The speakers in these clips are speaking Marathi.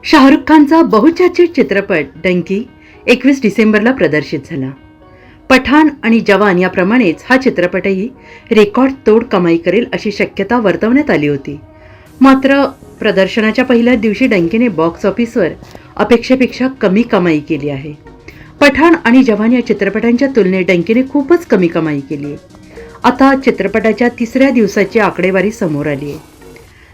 शाहरुख खानचा बहुचर्चित चित्रपट डंकी 21 डिसेंबरला प्रदर्शित झाला. पठाण आणि जवान याप्रमाणेच हा चित्रपटही रेकॉर्ड तोड कमाई करेल अशी शक्यता वर्तवण्यात आली होती. मात्र प्रदर्शनाच्या पहिल्याच दिवशी डंकीने बॉक्स ऑफिसवर अपेक्षेपेक्षा कमी कमाई केली आहे. पठाण आणि जवान या चित्रपटांच्या तुलनेत डंकीने खूपच कमी कमाई केली आहे. आता चित्रपटाच्या तिसऱ्या दिवसाची आकडेवारी समोर आली आहे.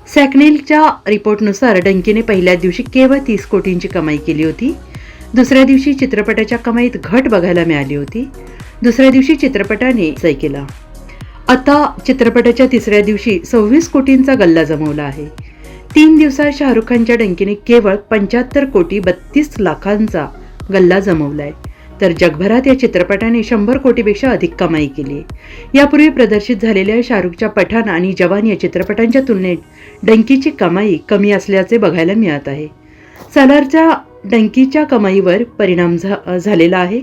सॅकनेलच्या रिपोर्टनुसार डंकीने पहिल्या दिवशी केवळ 30 कोटींची कमाई केली होती. दुसऱ्या दिवशी चित्रपटाच्या कमाईत घट बघायला मिळाली होती. दुसऱ्या दिवशी चित्रपटाने जय केला. आता चित्रपटाच्या तिसऱ्या दिवशी 26 कोटींचा गल्ला जमवला आहे. 3 दिवसात शाहरुख खानच्या डंकीने केवळ 75 कोटी 32 लाखांचा गल्ला जमवलाय. तर जगभरात या चित्रपटाने 100 कोटीपेक्षा अधिक कमाई केली आहे. यापूर्वी प्रदर्शित झालेल्या शाहरुखच्या पठाण आणि जवान या चित्रपटांच्या तुलनेत डंकीची कमाई कमी असल्याचे बघायला मिळत आहे. सालारच्या डंकीच्या कमाईवर परिणाम झालेला आहे.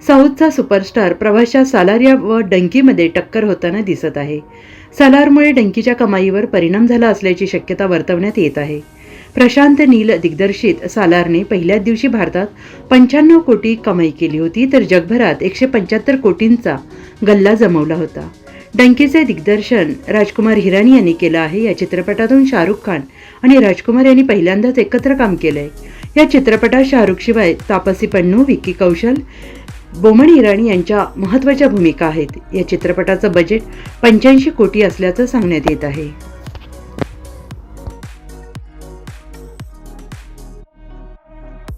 साऊथचा सुपरस्टार प्रभासच्या सालार व डंकीमध्ये टक्कर होताना दिसत आहे. सालारमुळे डंकीच्या कमाईवर परिणाम झाला असल्याची शक्यता वर्तवण्यात येत आहे. प्रशांत नील दिग्दर्शित सालारने पहिल्याच दिवशी भारतात 95 कोटी कमाई केली होती, तर जगभरात 175 कोटींचा गल्ला जमवला होता. डंकीचे दिग्दर्शन राजकुमार हिरानी यांनी केलं आहे. या चित्रपटातून शाहरुख खान आणि राजकुमार यांनी पहिल्यांदाच एकत्र काम केलंय. या चित्रपटात शाहरुखशिवाय तापसी पन्नू, विक्की कौशल, बोमन इराणी यांच्या महत्त्वाच्या भूमिका आहेत. या चित्रपटाचं बजेट 85 कोटी असल्याचं सांगण्यात येत आहे.